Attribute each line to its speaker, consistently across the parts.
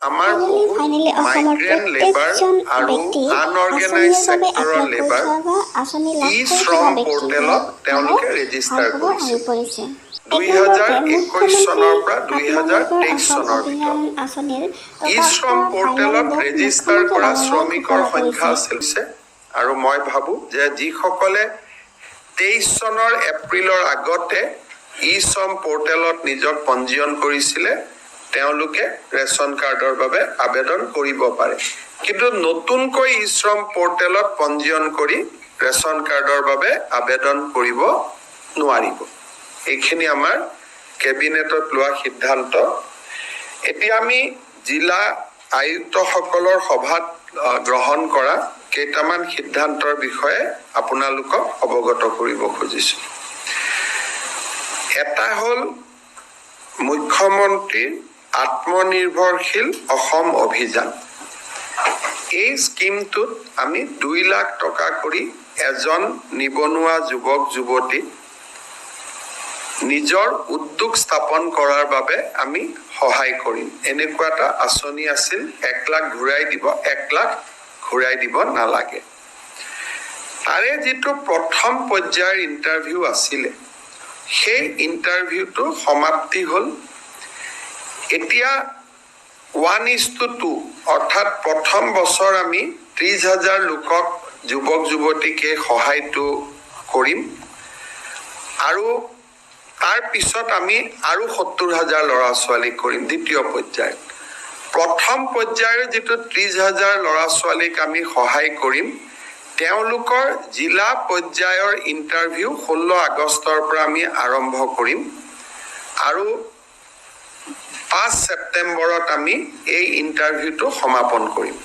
Speaker 1: আমাৰ migrant labour আৰু আনঅৰ্গেনাইজ ছেক্টৰৰ labour ই শ্ৰম পৰ্টেলত তেওঁলোকে ৰেজিষ্টাৰ কৰিছে 2021 চনৰ পৰা 2023 চনৰ ভিতৰত ই শ্ৰম পৰ্টেলত ৰেজিষ্টাৰ কৰা শ্ৰমিকৰ সংখ্যা আছিল আৰু মই ভাবো যে যিসকলে 23 চনৰ এপ্ৰিলৰ আগতে ই শ্ৰম পৰ্টেলত নিজক পঞ্জীয়ন কৰিছিলে তেওঁলোকে ৰেচন কাৰ্ডৰ বাবে আবেদন কৰিব পাৰে কিন্তু নতুনকৈ ই শ্ৰম পৰ্টেলত পঞ্জীয়ন কৰি ৰেচন কাৰ্ডৰ বাবে আবেদন কৰিব নোৱাৰিব এইখিনি আমাৰ কেবিনেটত লোৱা সিদ্ধান্ত এতিয়া আমি জিলা আয়ুক্তসকলৰ সভাত গ্ৰহণ কৰা কেইটামান সিদ্ধান্তৰ বিষয়ে আপোনালোকক অৱগত কৰিব খুজিছো এটা হ'ল মুখ্যমন্ত্ৰীৰ আত্মনিৰ্ভৰশীল অসম অভিযান এই স্কিমটোত আমি 2 লাখ টকা কৰি এজন নিবনুৱা যুৱক যুৱতী নিজৰ উদ্যোগ স্থাপন কৰাৰ বাবে আমি সহায় কৰিম এনেকুৱা এটা আঁচনি আছিল 1 লাখ ঘূৰাই দিব 1 লাখ ঘূৰাই দিব নালাগে তাৰে যিটো প্ৰথম পৰ্যায়ৰ ইন্টাৰভিউ আছিলে সেই ইন্টাৰভিউটো সমাপ্তি হ'ল এতিয়া 1:2 অৰ্থাৎ প্ৰথম বছৰ আমি 30,000 লোকক যুৱক যুৱতীকে সহায়টো কৰিম আৰু তাৰ পিছত আমি আৰু 70,000 ল'ৰা ছোৱালী কৰিম দ্বিতীয় পৰ্যায়ত প্ৰথম পৰ্যায়ৰ যেটো 30,000 ল'ৰা ছোৱালীক আমি সহায় কৰিম তেওঁলোকৰ জিলা পৰ্যায়ৰ ইন্টাৰভিউ 16 আগষ্টৰ পৰা আমি আৰম্ভ কৰিম আৰু 5 ছেপ্টেম্বৰত আমি এই ইন্টাৰভিউটো সমাপন কৰিম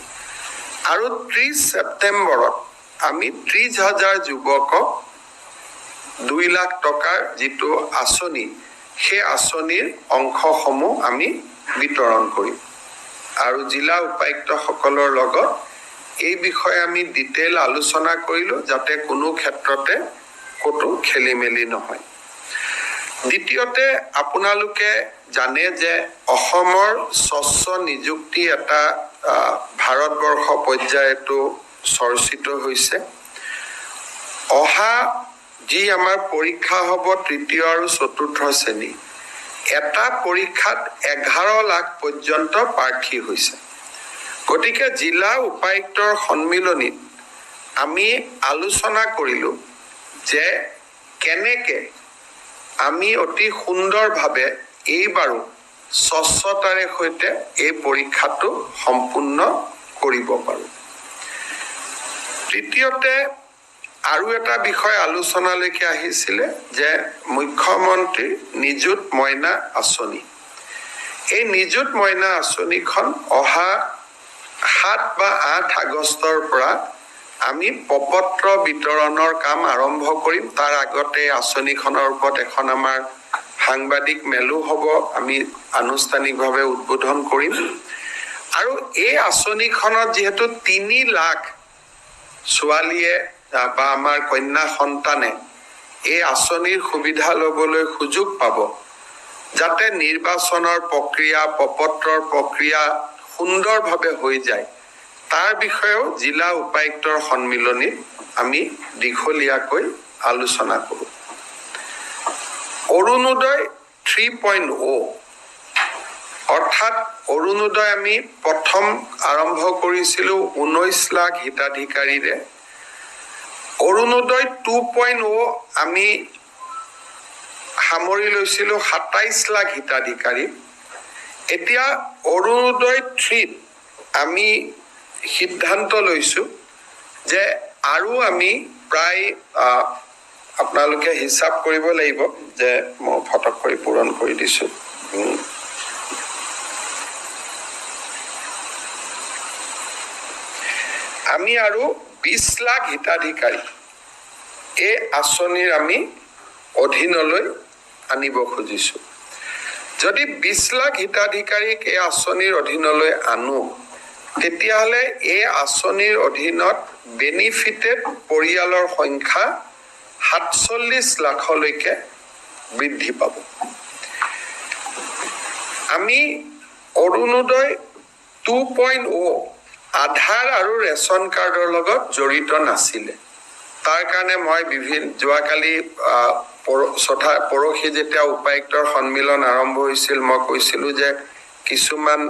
Speaker 1: আৰু 30 ছেপ্টেম্বৰত আমি 30,000 যুৱকক 2 লাখ টকাৰ যেটো আঁচনি সেই আঁচনিৰ অংশসমূহ আমি বিতৰণ কৰিম আৰু জিলা উপায়ুক্তসকলৰ লগত এই বিষয়ে আমি ডিটেইল আলোচনা কৰিলো যাতে কোনো ক্ষেত্ৰতে কতো খেলিমেলি নহয় দ্বিতীয়তে আপোনালোকে জানে যে অসমৰ স্বচ্ছ নিযুক্তি এটা ভাৰতবৰ্ষ পৰ্যায়তো চৰ্চিত হৈছে অহা যি আমাৰ পৰীক্ষা হ'ব তৃতীয় আৰু চতুৰ্থ শ্ৰেণী এটা পৰীক্ষাত 11 লাখ পৰ্যন্ত প্ৰাৰ্থী হৈছে গতিকে জিলা উপায়ুক্তৰ সন্মিলনীত আমি আলোচনা কৰিলো যে কেনেকে আমি অতি সুন্দৰভাৱে এইবাৰো স্বচ্ছতাৰে সৈতে এই পৰীক্ষাটো সম্পূৰ্ণ কৰিব পাৰো তৃতীয়তে আৰু এটা বিষয় আলোচনালৈকে আহিছিলে যে মুখ্যমন্ত্ৰী নিযুত মইনা আঁচনি এই নিযুত মইনা আঁচনিখন অহা 7 বা 8 আগষ্টৰ পৰা আমি প্ৰপত্ৰ বিতৰণৰ কাম আৰম্ভ কৰিম তাৰ আগতে আঁচনিখনৰ ওপৰত এখন আমাৰ সাংবাদিক মেলো হ'ব আমি আনুষ্ঠানিকভাৱে উদ্বোধন কৰিম আৰু এই আঁচনিখনত যেহেতু 3 লাখ ছোৱালীয়ে বা আমাৰ কন্যা সন্তানে এই আঁচনিৰ সুবিধা ল'বলৈ সুযোগ পাব যাতে নিৰ্বাচনৰ প্ৰক্ৰিয়া প্ৰপত্ৰৰ প্ৰক্ৰিয়া সুন্দৰভাৱে হৈ যায় তাৰ বিষয়েও জিলা উপায়ুক্তৰ সন্মিলনীত আমি দীঘলীয়াকৈ আলোচনা কৰোঁ অৰুণোদয় 3.0 অৰ্থাৎ অৰুণোদয় আমি প্ৰথম আৰম্ভ কৰিছিলোঁ 19 লাখ হিতাধিকাৰীৰে অৰুণোদয় 2.0 আমি সামৰি লৈছিলোঁ 27 লাখ হিতাধিকাৰী এতিয়া অৰুণোদয় 3 আমি সিদ্ধান্ত লৈছো যে আৰু আমি প্ৰায় আপোনালোকে হিচাপ কৰিব লাগিব যে মই ফটক কৰি পূৰণ কৰি দিছো আমি আৰু 20 লাখ হিতাধিকাৰী এই আঁচনিৰ আমি অধীনলৈ আনিব খুজিছো যদি 20 লাখ হিতাধিকাৰীক এই আঁচনিৰ অধীনলৈ আনো তেতিয়াহলে এই আঁচনিৰ অধীনত বেনিফিটেড পৰিয়ালৰ সংখ্যা 47 লাখলৈকে বৃদ্ধি পাব আমি অৰুণোদয় 2.0 আধাৰ আৰু ৰেচন কাৰ্ডৰ লগত জড়িত নাছিলে। তাৰ কাৰণে মই যোৱাকালি পৰহি যেতিয়া উপায়ুক্তৰ সন্মিলন আৰম্ভ হৈছিল, মই কৈছিলো যে কিছুমান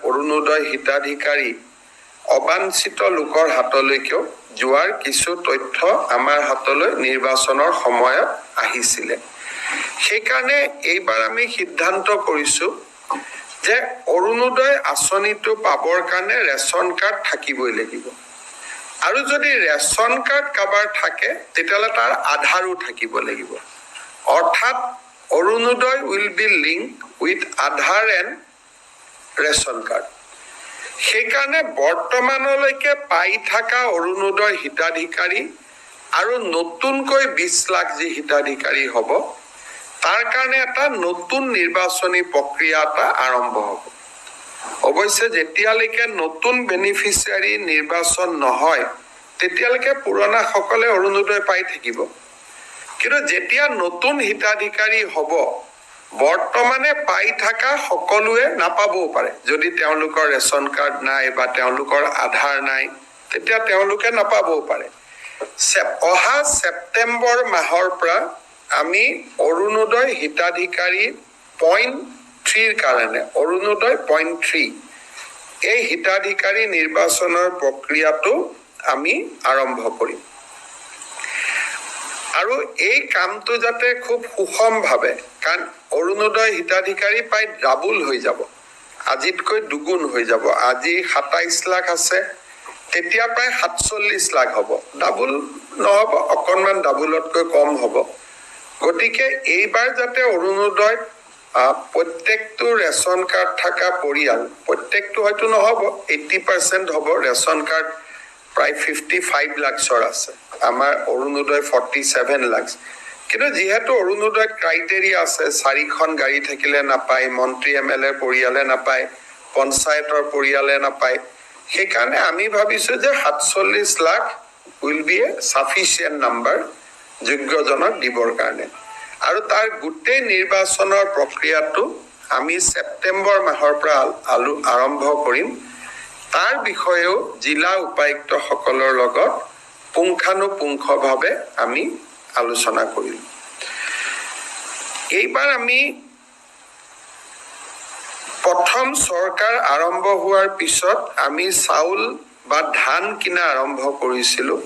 Speaker 1: অৰুণোদয় হিতাধিকাৰী অবাঞ্ছিত লোকৰ হাতলৈকেও যোৱাৰ কিছু তথ্য আমাৰ হাতলৈ নিৰ্বাচনৰ সময়ত আহিছিলে। সেইকাৰণে এইবাৰ আমি সিদ্ধান্ত কৰিছো যে অৰুণোদয় আঁচনিটো পাবৰ কাৰণে ৰেচন কাৰ্ড থাকিবই লাগিব। আৰু যদি ৰেচন কাৰ্ড কাৰোবাৰ থাকে তেতিয়াহ'লে তাৰ আধাৰো থাকিব লাগিব। অৰ্থাৎ Arunodoi will be link with Aadhaar and ration card. সেইকাৰণে বৰ্তমানলৈকে পাই থকা অৰুণোদয় হিতাধিকাৰী আৰু নতুনকৈ 20 লাখ যি হিতাধিকাৰী হ'ব, তাৰ কাৰণে এটা নতুন নিৰ্বাচনী প্ৰক্ৰিয়া এটা আৰম্ভ হ'ব। অৱশ্যে যেতিয়ালৈকে নতুন বেনিফিচিয়াৰী নিৰ্বাচন নহয় তেতিয়ালৈকে পুৰণাসকলে অৰুণোদয় পাই থাকিব। কিন্তু যেতিয়া নতুন হিতাধিকাৰী হ'ব, বৰ্তমানে পাই থকা সকলোৱে নাপাবও পাৰে। যদি তেওঁলোকৰ ৰেচন কাৰ্ড নাই বা তেওঁলোকৰ আধাৰ নাই তেতিয়া তেওঁলোকে নাপাবও পাৰে। অহা ছেপ্টেম্বৰ মাহৰ পৰা আমি অৰুণোদয় হিতাধিকাৰী 0.3 কাৰণে অৰুণোদয় 0.3 এই হিতাধিকাৰী নিৰ্বাচনৰ প্ৰক্ৰিয়াটো আমি আৰম্ভ কৰিম। আৰু এই কামটো যাতে খুব সুষমভাৱে, কাৰণ অৰুণোদয় হিতাধিকাৰী প্ৰায় ডাবুল হৈ যাব, আজিতকৈ দুগুণ হৈ যাব। আজি 27 লাখ আছে, তেতিয়া প্ৰায় 47 লাখ হ'ব। ডাবুল নহ'ব, অকণমান ডাবুলতকৈ কম হ'ব। গতিকে এইবাৰ যাতে অৰুণোদয় প্ৰত্যেকটো ৰেচন কাৰ্ড থকা পৰিয়াল, প্ৰত্যেকটো হয়তো নহ'ব, 80% হ'ব। ৰেচন কাৰ্ড প্ৰায় 55 লাখৰ আছে, আমাৰ অৰুণোদয় 47 লাখ। কিন্তু যিহেতু অৰুণোদয়ত ক্ৰাইটেৰিয়া আছে, 4খন গাড়ী থাকিলে নাপায়, মন্ত্ৰী MLA পৰিয়ালে নাপায়, পঞ্চায়তৰ পৰিয়ালে নাপায়, সেইকাৰণে আমি ভাবিছো যে 47 lakh will be a sufficient number যোগ্যজনক দিবৰ কাৰণে। আৰু তাৰ গোটেই নিৰ্বাচনৰ প্ৰক্ৰিয়াটো আমি ছেপ্টেম্বৰ মাহৰ পৰা আৰম্ভ কৰিম। তাৰ বিষয়েও জিলা উপায়ুক্তসকলৰ লগত পুংখানুপুংখভাৱে আমি আলোচনা কৰিম। এইবাৰ আমি প্ৰথম চৰকাৰ আৰম্ভ হোৱাৰ পিছত আমি চাউল বা ধান কিনা আৰম্ভ কৰিছিলো।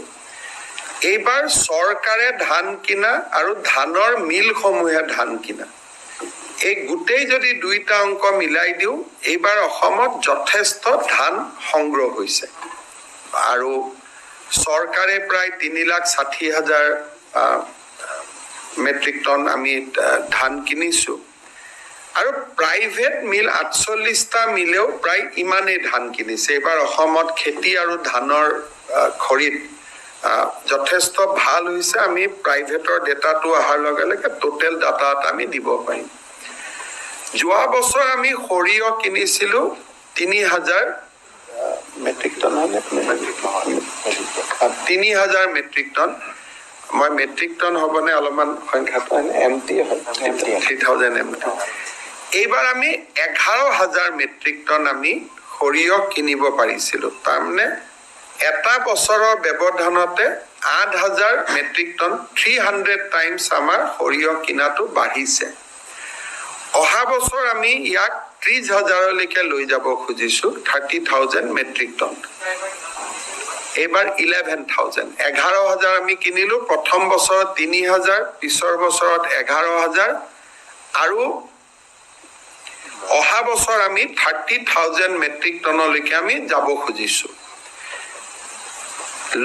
Speaker 1: এইবাৰ চৰকাৰে ধান কিনা আৰু ধানৰ মিলসমূহে ধান কিনা, এই গোটেই যদি দুইটা অংক মিলাই দিওঁ, এইবাৰ অসমত যথেষ্ট ধান সংগ্ৰহ হৈছে। আৰু চৰকাৰে প্ৰায় 3,60,000 মেট্ৰিক টন আমি ধান কিনিছো। আৰু প্ৰাইভেট মিল 48টা মিলেও প্ৰায় ইমানেই ধান কিনিছে। এইবাৰ অসমত খেতি আৰু ধানৰ খৰিদ যথেষ্ট ভাল হৈছে। আমি প্ৰাইভেটৰ ডেটাটো অহাৰ লগে লগে টোটেল ডাটা এটা আমি দিব পাৰিম। যোৱা বছৰ আমি সৰিয়হ কিনিছিলো 3,000 মেট্ৰিক টন, 3,000 মেট্ৰিক টন। মই মেট্ৰিক টন হ'বনে অলপমান সংখ্যাটো MT হয়, 3,000 MT। এইবাৰ আমি 11,000 মেট্ৰিক টন আমি সৰিয়হ কিনিব পাৰিছিলো। তাৰমানে এটা বছৰৰ ব্যৱধানতে 8,000 মেট্ৰিক টন, 300 টাইমছ আমাৰ সৰিয়হ কিনাটো বাঢ়িছে। অহা বছৰ আমি ইয়াক 30,000লৈকে লৈ যাব খুজিছো, 30,000 মেট্ৰিক টন। এইবাৰ 11,000, 11,000 আমি কিনিলো। প্ৰথম বছৰত 3,000, পিছৰ বছৰত 11,000, আৰু অহা বছৰ আমি 30,000 মেট্ৰিক টনলৈকে আমি যাব খুজিছো।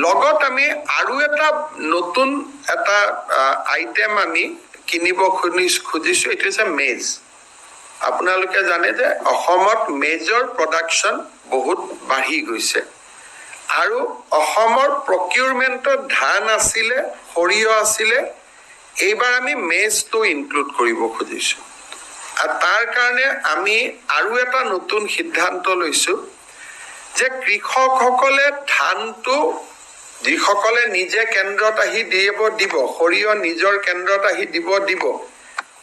Speaker 1: লগত আমি আৰু এটা নতুন এটা আইটেম আমি কিনিব খুজিছো, এইটো হৈছে মেজ। আপোনালোকে জানে যে অসমত মেজৰ প্ৰডাকশ্যন বহুত বাঢ়ি গৈছে। আৰু অসমৰ প্ৰকিউৰমেণ্টত ধান আছিলে, সৰিয়হ আছিলে, এইবাৰ আমি মেজটো ইনক্লুড কৰিব খুজিছো। আৰু তাৰ কাৰণে আমি আৰু এটা নতুন সিদ্ধান্ত লৈছো যে কৃষকসকলে ধানটো যিসকলে নিজে কেন্দ্ৰত আহি দিব, সৰিয়হ নিজৰ কেন্দ্ৰত আহি দিব,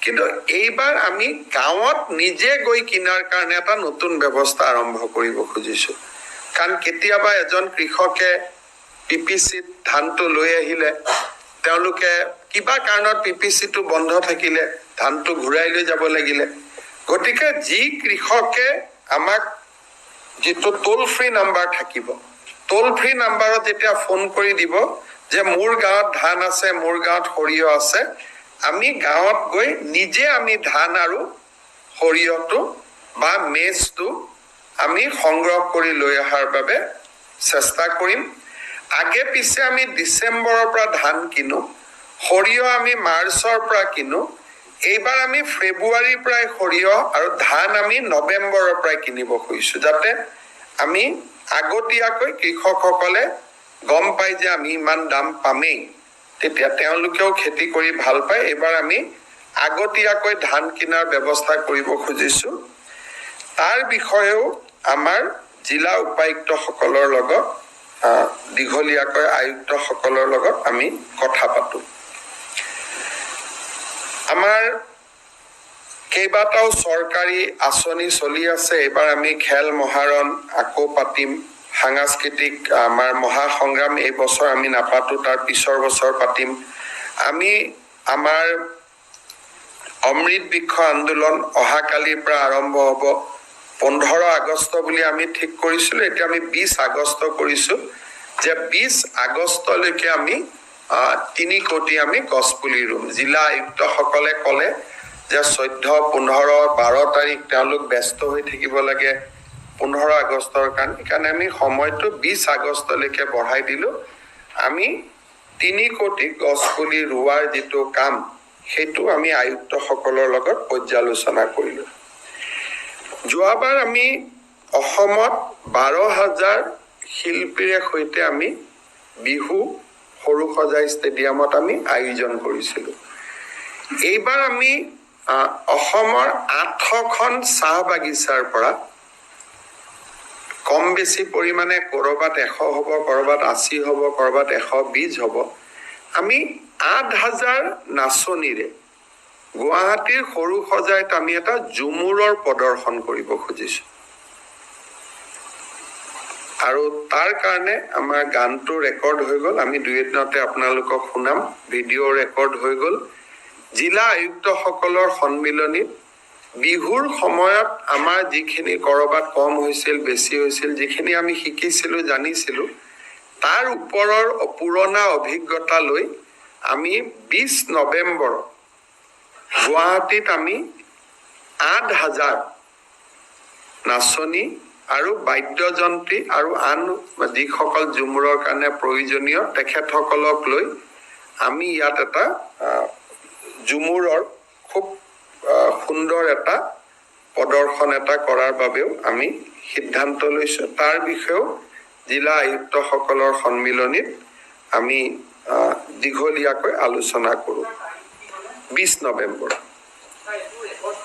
Speaker 1: কিন্তু এইবাৰ আমি গাঁৱত নিজে গৈ কিনাৰ কাৰণে এটা নতুন ব্যৱস্থা আৰম্ভ কৰিব খুজিছো কাৰণ কেতিয়াবা এজন কৃষকে পিপিচিত ধানটো লৈ আহিলে তেওঁলোকে কিবা কাৰণত পিপিচিটো বন্ধ থাকিলে ধানটো ঘূৰাই লৈ যাব লাগিলে গতিকে যি কৃষকে আমাক যেটো টোল ফ্ৰী নাম্বাৰ থাকিব টোল ফ্ৰী নাম্বাৰত যেতিয়া ফোন কৰি দিব যে মোৰ গাঁৱত ধান আছে মোৰ গাঁৱত সৰিয়হ আছে আমি গাঁৱত গৈ নিজে আমি ধান আৰু সৰিয়হটো বা মেজটো আমি সংগ্ৰহ কৰি লৈ অহাৰ বাবে চেষ্টা কৰিম আগে পিছে আমি ডিসেম্বৰৰ পৰা ধান কিনো সৰিয়হ আমি মাৰ্চৰ পৰা কিনো এইবাৰ আমি ফেব্ৰুৱাৰীৰ পৰা সৰিয়হ আৰু ধান আমি নৱেম্বৰৰ পৰা কিনিব খুজিছো যাতে আমি আগতীয়াকৈ কৃষকসকলে গম পাই যে আমি ইমান দাম পামেই তেতিয়া তেওঁলোকেও খেতি কৰি ভাল পায় এবাৰ আমি আগতীয়াকৈ ধান কিনাৰ ব্যৱস্থা কৰিব খুজিছো তাৰ বিষয়েও আমাৰ জিলা উপায়ুক্তসকলৰ লগত দীঘলীয়াকৈ আয়ুক্তসকলৰ লগত আমি কথা পাতো আমাৰ কেইবাটাও চৰকাৰী আঁচনি চলি আছে এবাৰ আমি খেল মহাৰণ আকৌ পাতিম সাংস্কৃতিক আমাৰ মহাসংগ্ৰাম এই বছৰ আমি নাপাতো তাৰ পিছৰ বছৰ পাতিম আমি আমাৰ অমৃত বৃক্ষ আন্দোলন অহাকালিৰ পৰা আৰম্ভ হ'ব 15 আগষ্ট বুলি আমি ঠিক কৰিছিলো এতিয়া আমি 20 আগষ্ট কৰিছো যে 20 আগষ্টলৈকে আমি 3 কোটি আমি গছপুলি ৰুম জিলা আয়ুক্তসকলে ক'লে যে 14 15 12 তাৰিখ তেওঁলোক ব্যস্ত হৈ থাকিব লাগে 15 আগষ্টৰ কাৰণে আমি সময়টো 20 আগষ্টলৈকে বঢ়াই দিলো আমি 3 কোটি গছপুলি ৰুৱাৰ যেটো কাম হেতু আমি আয়ুক্তসকলৰ লগত পৰ্যালোচনা কৰিলো যোৱাবাৰ আমি অসমত 12,000 শিল্পীৰে সৈতে আমি বিহু সৰুসজাই ষ্টেডিয়ামত আমি আয়োজন কৰিছিলো এইবাৰ আমি অসমৰ 8খন চাহ বাগিচাৰ পৰা কম বেছি পৰিমাণে কৰবাত 100 হ'ব কৰবাত 80 হ'ব কৰবাত 120 হ'ব আমি 8,000 নাচনীৰে গুৱাহাটীৰ সৰুসজাইত আমি এটা জুমুৰৰ প্ৰদৰ্শন কৰিব খুজিছো আৰু তাৰ কাৰণে আমাৰ গানটো ৰেকৰ্ড হৈ গল আমি দুই এদিনতে আপোনালোকক শুনাম ভিডিও ৰেকৰ্ড হৈ গল জিলা আয়ুক্তসকলৰ সন্মিলনীত বিহুৰ সময়ত আমাৰ যিখিনি কৰবাত কম হৈছিল বেছি হৈছিল যিখিনি আমি শিকিছিলো জানিছিলো তাৰ ওপৰৰ পুৰণা অভিজ্ঞতা লৈ আমি 20 নৱেম্বৰ গুৱাহাটীত আমি 8,000 নাচনী আৰু বাদ্যযন্ত্ৰী আৰু আন যিসকল জুমুৰৰ কাৰণে প্ৰয়োজনীয় তেখেতসকলক লৈ আমি ইয়াত এটা জুমুৰৰ খুব সুন্দৰ এটা প্ৰদৰ্শন এটা কৰাৰ বাবেও আমি সিদ্ধান্ত লৈছো তাৰ বিষয়েও জিলা আয়ুক্তসকলৰ সন্মিলনীত আমি দীঘলীয়াকৈ আলোচনা কৰো 20 নৱেম্বৰ